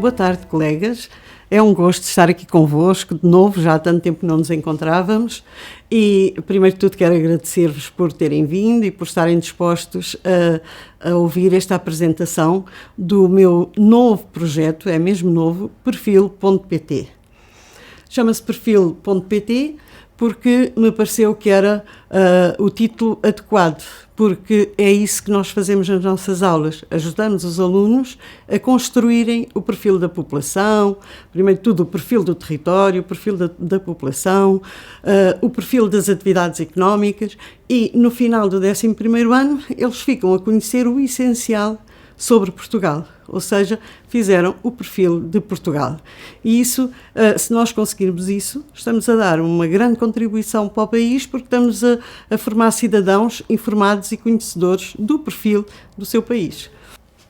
Boa tarde, colegas. É um gosto estar aqui convosco de novo, já há tanto tempo que não nos encontrávamos. E, primeiro de tudo, quero agradecer-vos por terem vindo e por estarem dispostos a ouvir esta apresentação do meu novo projeto, é mesmo novo, Perfil.pt. Chama-se Perfil.pt porque me pareceu que era o título adequado, porque é isso que nós fazemos nas nossas aulas, ajudamos os alunos a construírem o perfil da população, primeiro de tudo o perfil do território, o perfil da população, o perfil das atividades económicas e no final do 11º ano eles ficam a conhecer o essencial sobre Portugal, ou seja, fizeram o perfil de Portugal. E isso, se nós conseguirmos isso, estamos a dar uma grande contribuição para o país, porque estamos a formar cidadãos informados e conhecedores do perfil do seu país.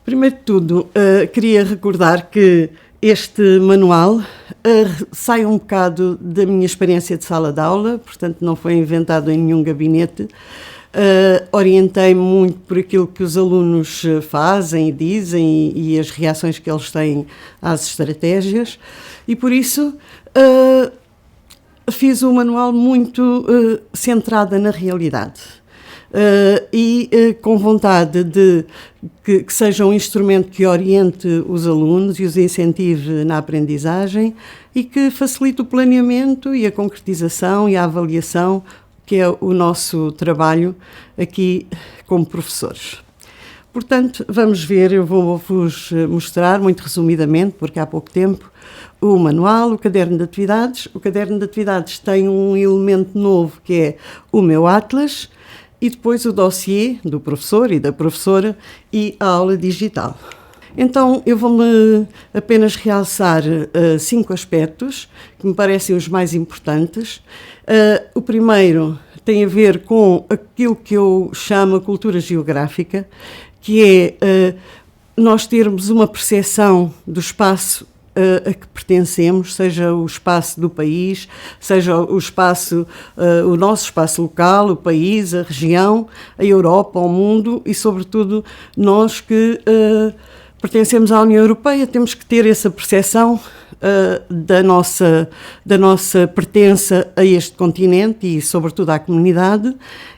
Primeiro de tudo, queria recordar que este manual sai um bocado da minha experiência de sala de aula, portanto não foi inventado em nenhum gabinete. Orientei-me muito por aquilo que os alunos fazem e dizem e as reações que eles têm às estratégias e por isso fiz um manual muito centrado na realidade e com vontade de que seja um instrumento que oriente os alunos e os incentive na aprendizagem e que facilite o planeamento e a concretização e a avaliação que é o nosso trabalho aqui como professores. Portanto, vamos ver, eu vou-vos mostrar muito resumidamente, porque há pouco tempo, o manual, o caderno de atividades. O caderno de atividades tem um elemento novo que é o meu atlas e depois o dossiê do professor e da professora e a aula digital. Então, eu vou-me apenas realçar 5 aspectos que me parecem os mais importantes. O primeiro tem a ver com aquilo que eu chamo a cultura geográfica, que é nós termos uma percepção do espaço a que pertencemos, seja o espaço do país, seja o espaço, o nosso espaço local, o país, a região, a Europa, o mundo e, sobretudo, nós que pertencemos à União Europeia, temos que ter essa percepção da nossa pertença a este continente e, sobretudo, à comunidade,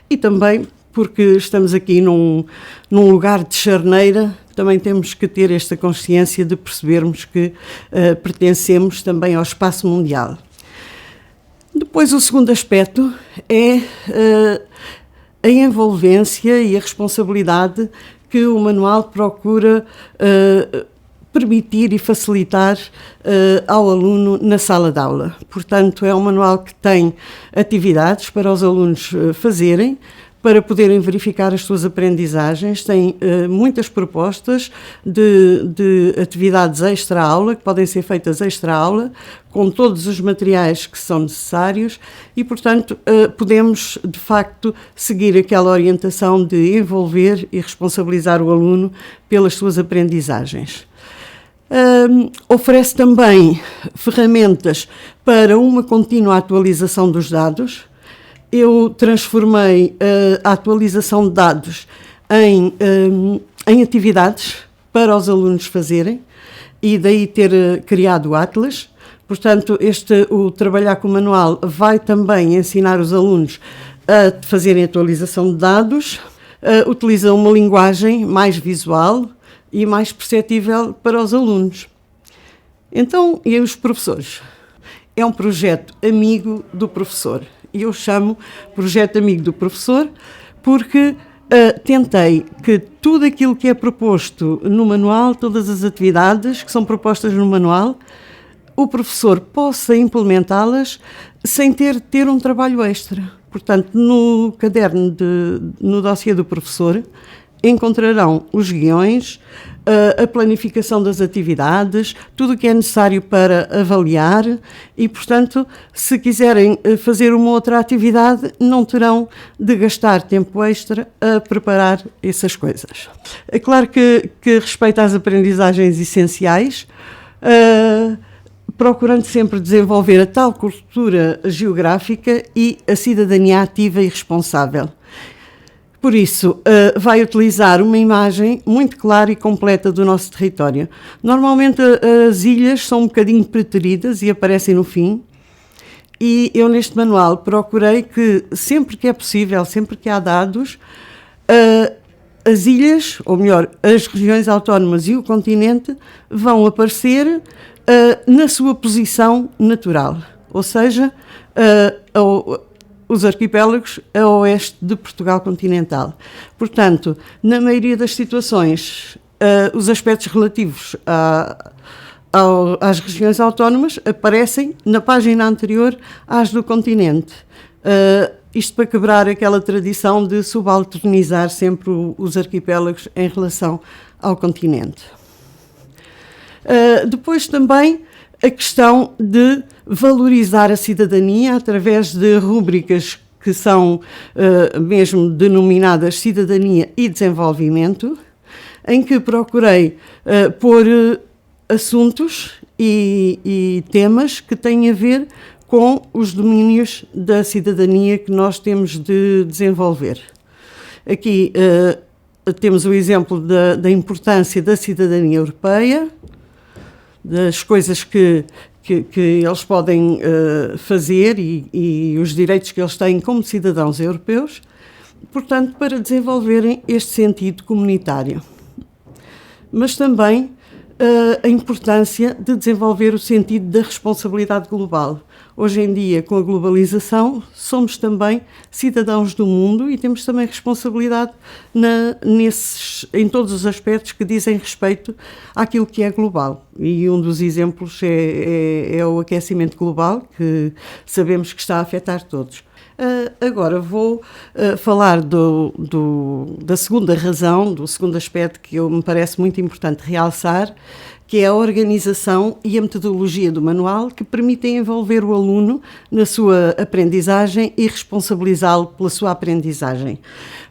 e também porque estamos aqui num lugar de charneira, também temos que ter esta consciência de percebermos que pertencemos também ao espaço mundial. Depois, o segundo aspecto é a envolvência e a responsabilidade que o manual procura permitir e facilitar ao aluno na sala de aula. Portanto, é um manual que tem atividades para os alunos fazerem, para poderem verificar as suas aprendizagens, tem muitas propostas de atividades extra-aula, que podem ser feitas extra-aula, com todos os materiais que são necessários e, portanto, podemos, de facto, seguir aquela orientação de envolver e responsabilizar o aluno pelas suas aprendizagens. Oferece também ferramentas para uma contínua atualização dos dados. Eu transformei a atualização de dados em atividades para os alunos fazerem e daí ter criado o Atlas. Portanto, o trabalhar com o manual vai também ensinar os alunos a fazerem atualização de dados, utiliza uma linguagem mais visual e mais perceptível para os alunos. Então, e os professores? É um projeto amigo do professor. E eu chamo Projeto Amigo do Professor porque tentei que tudo aquilo que é proposto no manual, todas as atividades que são propostas no manual, o professor possa implementá-las sem ter um trabalho extra. Portanto, no caderno, no dossiê do professor, encontrarão os guiões, a planificação das atividades, tudo o que é necessário para avaliar e, portanto, se quiserem fazer uma outra atividade, não terão de gastar tempo extra a preparar essas coisas. É claro que respeito às aprendizagens essenciais, procurando sempre desenvolver a tal cultura geográfica e a cidadania ativa e responsável. Por isso, vai utilizar uma imagem muito clara e completa do nosso território. Normalmente as ilhas são um bocadinho preteridas e aparecem no fim. E eu neste manual procurei que sempre que é possível, sempre que há dados, as ilhas, ou melhor, as regiões autónomas e o continente vão aparecer na sua posição natural. Ou seja, os arquipélagos a oeste de Portugal continental. Portanto, na maioria das situações, os aspectos relativos às regiões autónomas aparecem na página anterior às do continente. Isto para quebrar aquela tradição de subalternizar sempre os arquipélagos em relação ao continente. Depois também a questão de valorizar a cidadania através de rúbricas que são mesmo denominadas Cidadania e Desenvolvimento, em que procurei pôr assuntos e temas que têm a ver com os domínios da cidadania que nós temos de desenvolver. Aqui temos o exemplo da importância da cidadania europeia, das coisas que eles podem fazer e os direitos que eles têm como cidadãos europeus, portanto, para desenvolverem este sentido comunitário. Mas também a importância de desenvolver o sentido da responsabilidade global. Hoje em dia, com a globalização, somos também cidadãos do mundo e temos também responsabilidade em todos os aspectos que dizem respeito àquilo que é global. E um dos exemplos é o aquecimento global, que sabemos que está a afetar todos. Agora vou falar da segunda razão, do segundo aspecto que me parece muito importante realçar, que é a organização e a metodologia do manual, que permitem envolver o aluno na sua aprendizagem e responsabilizá-lo pela sua aprendizagem,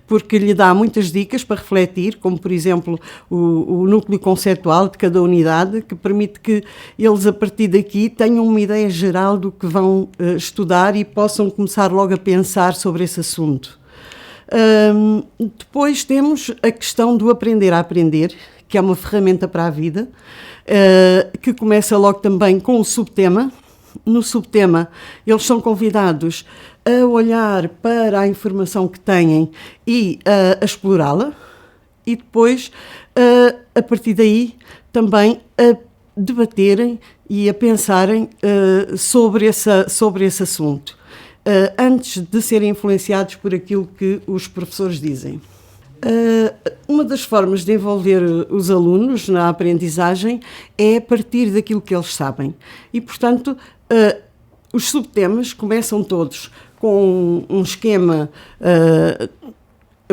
porque lhe dá muitas dicas para refletir, como, por exemplo, o núcleo conceptual de cada unidade, que permite que eles, a partir daqui, tenham uma ideia geral do que vão estudar e possam começar logo a pensar sobre esse assunto. Depois temos a questão do aprender a aprender, que é uma ferramenta para a vida, que começa logo também com o subtema. No subtema, eles são convidados a olhar para a informação que têm e a explorá-la, e depois, a partir daí, também a debaterem e a pensarem sobre esse assunto, antes de serem influenciados por aquilo que os professores dizem. Uma das formas de envolver os alunos na aprendizagem é a partir daquilo que eles sabem. E, portanto, os subtemas começam todos com um esquema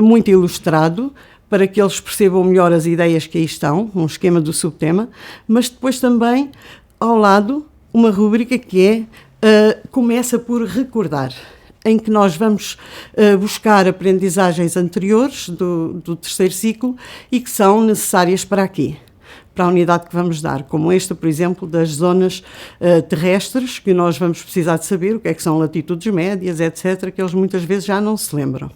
muito ilustrado, para que eles percebam melhor as ideias que aí estão, um esquema do subtema, mas depois também, ao lado, uma rúbrica que começa por recordar, em que nós vamos buscar aprendizagens anteriores do terceiro ciclo e que são necessárias para aqui, para a unidade que vamos dar, como esta, por exemplo, das zonas terrestres, que nós vamos precisar de saber o que é que são latitudes médias, etc., que eles muitas vezes já não se lembram.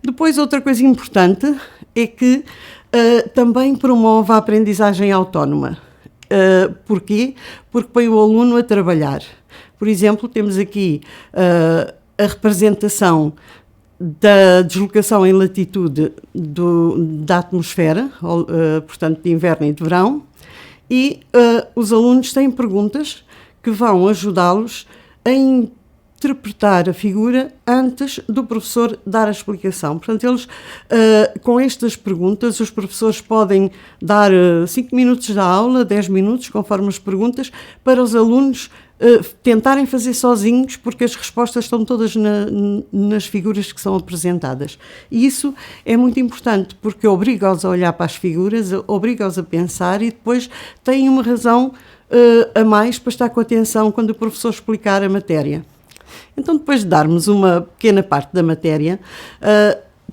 Depois, outra coisa importante é que também promove a aprendizagem autónoma. Porquê? Porque põe o aluno a trabalhar. Por exemplo, temos aqui a representação da deslocação em latitude da atmosfera, portanto de inverno e de verão, e os alunos têm perguntas que vão ajudá-los a interpretar a figura antes do professor dar a explicação. Portanto, eles, com estas perguntas, os professores podem dar 5 minutos da aula, 10 minutos, conforme as perguntas, para os alunos tentarem fazer sozinhos, porque as respostas estão todas nas figuras que são apresentadas. E isso é muito importante, porque obriga-os a olhar para as figuras, obriga-os a pensar e depois têm uma razão a mais para estar com atenção quando o professor explicar a matéria. Então, depois de darmos uma pequena parte da matéria,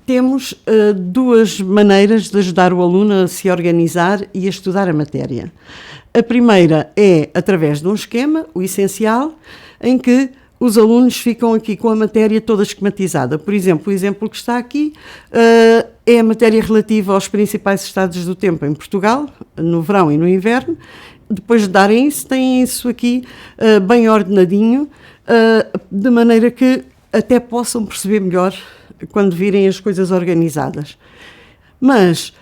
temos duas maneiras de ajudar o aluno a se organizar e a estudar a matéria. A primeira é através de um esquema, o essencial, em que os alunos ficam aqui com a matéria toda esquematizada. Por exemplo, o exemplo que está aqui é a matéria relativa aos principais estados do tempo em Portugal, no verão e no inverno. Depois de darem isso, têm isso aqui bem ordenadinho, de maneira que até possam perceber melhor quando virem as coisas organizadas. Mas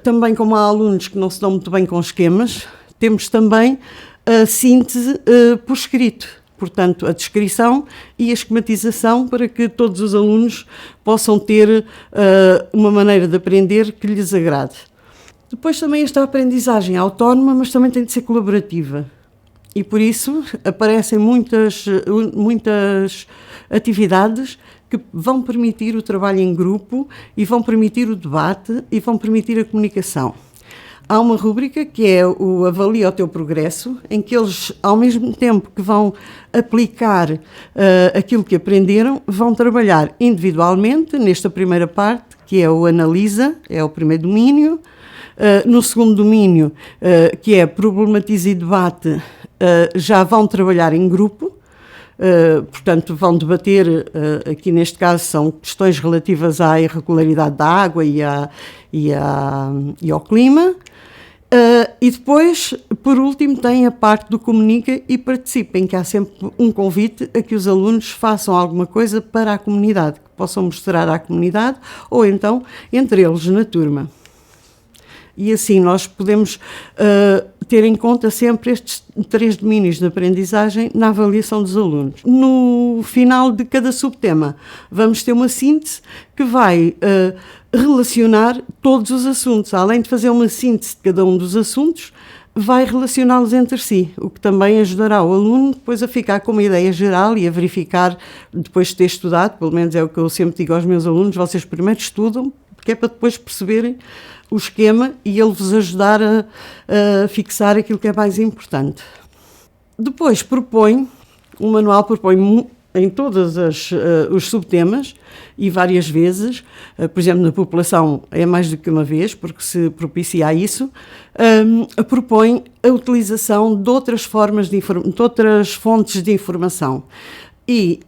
também, como há alunos que não se dão muito bem com esquemas, temos também a síntese por escrito. Portanto, a descrição e a esquematização para que todos os alunos possam ter uma maneira de aprender que lhes agrade. Depois também esta aprendizagem é autónoma, mas também tem de ser colaborativa. E por isso aparecem muitas atividades que vão permitir o trabalho em grupo e vão permitir o debate e vão permitir a comunicação. Há uma rúbrica que é o Avalia o Teu Progresso, em que eles, ao mesmo tempo que vão aplicar aquilo que aprenderam, vão trabalhar individualmente, nesta primeira parte, que é o Analisa, é o primeiro domínio. No segundo domínio, que é Problematiza e Debate, já vão trabalhar em grupo. Portanto, vão debater, aqui neste caso são questões relativas à irregularidade da água e ao clima. E depois, por último, tem a parte do Comunica e Participa, em que há sempre um convite a que os alunos façam alguma coisa para a comunidade, que possam mostrar à comunidade ou então entre eles na turma. E assim nós podemos ter em conta sempre estes 3 domínios de aprendizagem na avaliação dos alunos. No final de cada subtema, vamos ter uma síntese que vai relacionar todos os assuntos. Além de fazer uma síntese de cada um dos assuntos, vai relacioná-los entre si, o que também ajudará o aluno depois a ficar com uma ideia geral e a verificar, depois de ter estudado, pelo menos é o que eu sempre digo aos meus alunos, vocês primeiro estudam, porque é para depois perceberem o esquema e ele vos ajudar a fixar aquilo que é mais importante. Depois o manual propõe em todos os subtemas e várias vezes, por exemplo, na população é mais do que uma vez, porque se propicia isso, propõe a utilização de outras formas de outras fontes de informação e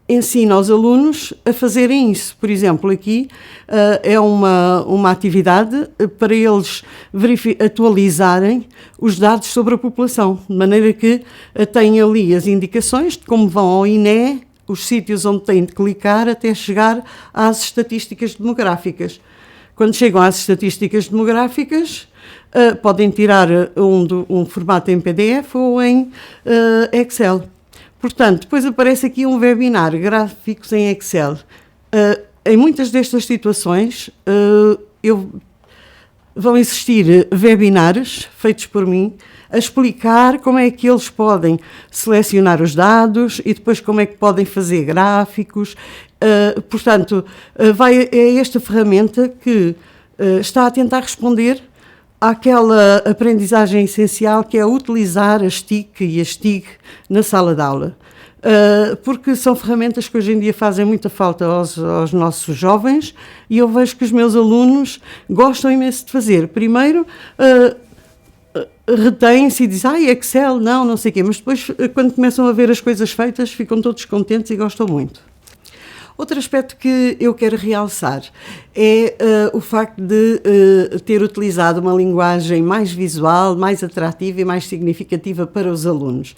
ensina aos alunos a fazerem isso. Por exemplo, aqui é uma atividade para eles atualizarem os dados sobre a população, de maneira que têm ali as indicações de como vão ao INE, os sítios onde têm de clicar até chegar às estatísticas demográficas. Quando chegam às estatísticas demográficas, podem tirar um formato em PDF ou em Excel. Portanto, depois aparece aqui um webinar, gráficos em Excel. Em muitas destas situações, vão existir webinars feitos por mim a explicar como é que eles podem selecionar os dados e depois como é que podem fazer gráficos. Portanto, é esta ferramenta que está a tentar responder àquela aprendizagem essencial que é utilizar as TIC e as TIG na sala de aula. Porque são ferramentas que hoje em dia fazem muita falta aos nossos jovens e eu vejo que os meus alunos gostam imenso de fazer. Primeiro, retêm-se e dizem, Excel, não sei o quê, mas depois, quando começam a ver as coisas feitas, ficam todos contentes e gostam muito. Outro aspecto que eu quero realçar é o facto de ter utilizado uma linguagem mais visual, mais atrativa e mais significativa para os alunos.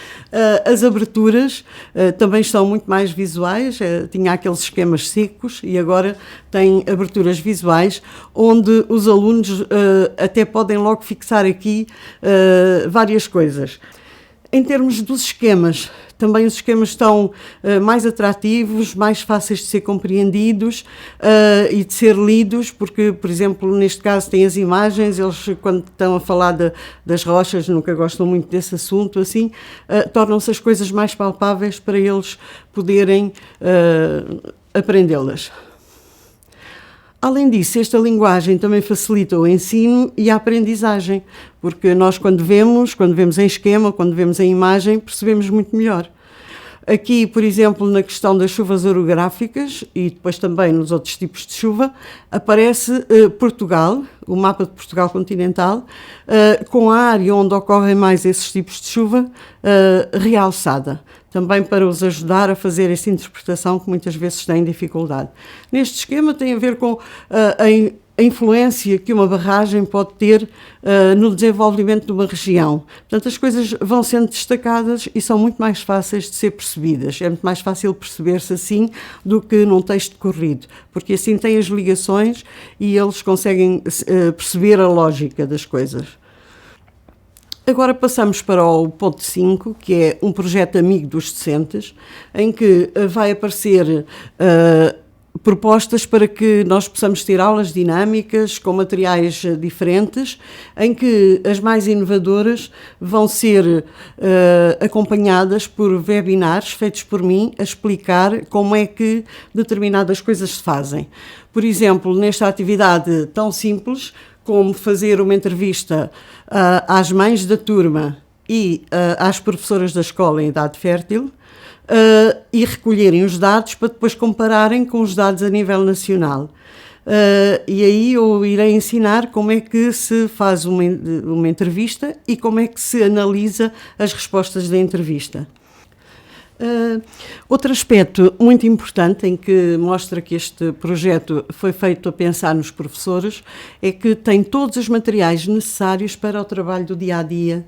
As aberturas também estão muito mais visuais, tinha aqueles esquemas secos e agora tem aberturas visuais, onde os alunos até podem logo fixar aqui várias coisas. Em termos dos esquemas, também os esquemas estão mais atrativos, mais fáceis de ser compreendidos e de ser lidos, porque, por exemplo, neste caso tem as imagens, eles quando estão a falar das rochas, nunca gostam muito desse assunto, assim, tornam-se as coisas mais palpáveis para eles poderem aprendê-las. Além disso, esta linguagem também facilita o ensino e a aprendizagem, porque nós quando vemos em esquema, quando vemos em imagem, percebemos muito melhor. Aqui, por exemplo, na questão das chuvas orográficas e depois também nos outros tipos de chuva, aparece Portugal, o mapa de Portugal continental, com a área onde ocorrem mais esses tipos de chuva realçada, também para os ajudar a fazer essa interpretação que muitas vezes têm dificuldade. Neste esquema tem a ver com a influência que uma barragem pode ter no desenvolvimento de uma região. Portanto, as coisas vão sendo destacadas e são muito mais fáceis de ser percebidas. É muito mais fácil perceber-se assim do que num texto corrido, porque assim tem as ligações e eles conseguem perceber a lógica das coisas. Agora passamos para o ponto 5, que é um projeto amigo dos docentes, em que vai aparecer propostas para que nós possamos ter aulas dinâmicas com materiais diferentes, em que as mais inovadoras vão ser acompanhadas por webinars feitos por mim a explicar como é que determinadas coisas se fazem. Por exemplo, nesta atividade tão simples como fazer uma entrevista às mães da turma e às professoras da escola em idade fértil, e recolherem os dados para depois compararem com os dados a nível nacional. E aí eu irei ensinar como é que se faz uma entrevista e como é que se analisa as respostas da entrevista. Outro aspecto muito importante em que mostra que este projeto foi feito a pensar nos professores é que tem todos os materiais necessários para o trabalho do dia-a-dia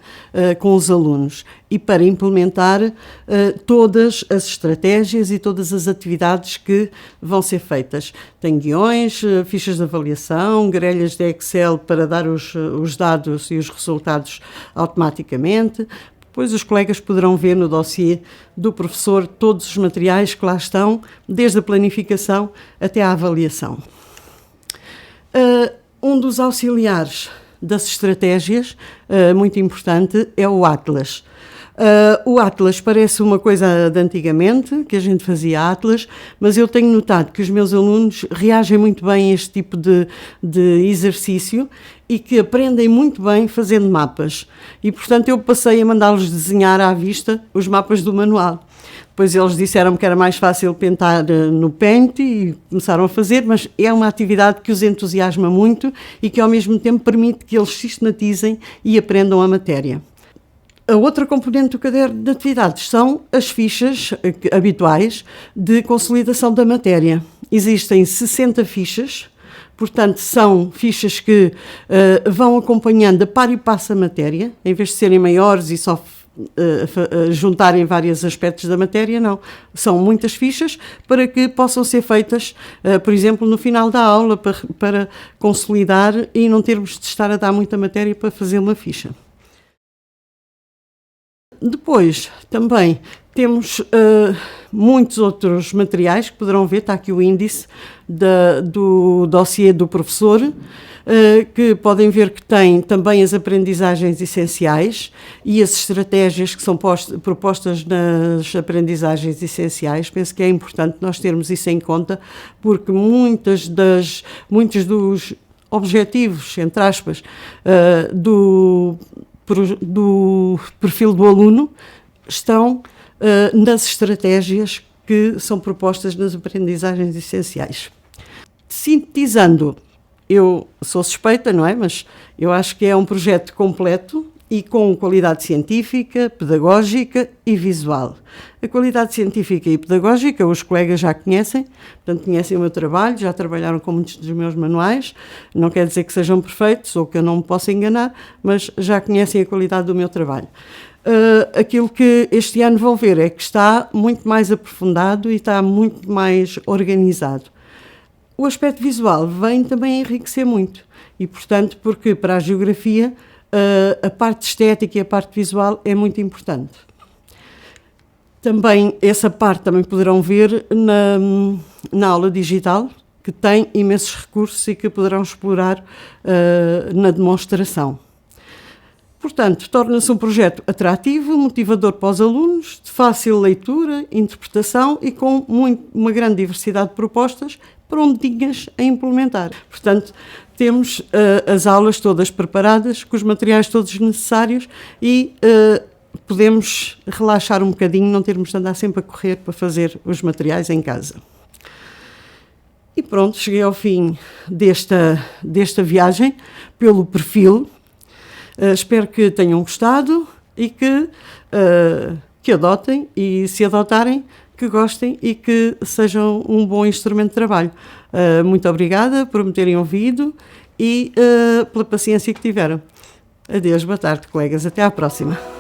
com os alunos e para implementar todas as estratégias e todas as atividades que vão ser feitas. Tem guiões, fichas de avaliação, grelhas de Excel para dar os dados e os resultados automaticamente. Depois os colegas poderão ver no dossiê do professor todos os materiais que lá estão, desde a planificação até à avaliação. Um dos auxiliares das estratégias, muito importante, é o Atlas. O Atlas parece uma coisa de antigamente, que a gente fazia Atlas, mas eu tenho notado que os meus alunos reagem muito bem a este tipo de exercício e que aprendem muito bem fazendo mapas. E, portanto, eu passei a mandá-los desenhar à vista os mapas do manual. Depois eles disseram-me que era mais fácil pintar no Paint e começaram a fazer, mas é uma atividade que os entusiasma muito e que, ao mesmo tempo, permite que eles sistematizem e aprendam a matéria. A outra componente do caderno de atividades são as fichas habituais de consolidação da matéria. Existem 60 fichas, portanto, são fichas que vão acompanhando a par e passo a matéria, em vez de serem maiores e só juntarem vários aspectos da matéria, não. São muitas fichas para que possam ser feitas, por exemplo, no final da aula, para consolidar e não termos de estar a dar muita matéria para fazer uma ficha. Depois, também, temos muitos outros materiais que poderão ver, está aqui o índice do dossiê do professor, que podem ver que tem também as aprendizagens essenciais e as estratégias que são propostas nas aprendizagens essenciais. Penso que é importante nós termos isso em conta, porque muitos dos objetivos, entre aspas, do perfil do aluno estão nas estratégias que são propostas nas aprendizagens essenciais. Sintetizando, eu sou suspeita, não é? Mas eu acho que é um projeto completo e com qualidade científica, pedagógica e visual. A qualidade científica e pedagógica os colegas já conhecem, portanto conhecem o meu trabalho, já trabalharam com muitos dos meus manuais, não quer dizer que sejam perfeitos ou que eu não me possa enganar, mas já conhecem a qualidade do meu trabalho. Aquilo que este ano vão ver é que está muito mais aprofundado e está muito mais organizado. O aspecto visual vem também enriquecer muito e, portanto, porque para a geografia a parte estética e a parte visual é muito importante. Também, essa parte também poderão ver na aula digital, que tem imensos recursos e que poderão explorar na demonstração. Portanto, torna-se um projeto atrativo, motivador para os alunos, de fácil leitura, interpretação e com uma grande diversidade de propostas prontinhas a implementar. Portanto, temos as aulas todas preparadas, com os materiais todos necessários e podemos relaxar um bocadinho, não termos de andar sempre a correr para fazer os materiais em casa. E pronto, cheguei ao fim desta viagem pelo perfil. Espero que tenham gostado e que adotem, e se adotarem, que gostem e que sejam um bom instrumento de trabalho. Muito obrigada por me terem ouvido e pela paciência que tiveram. Adeus, boa tarde, colegas. Até à próxima.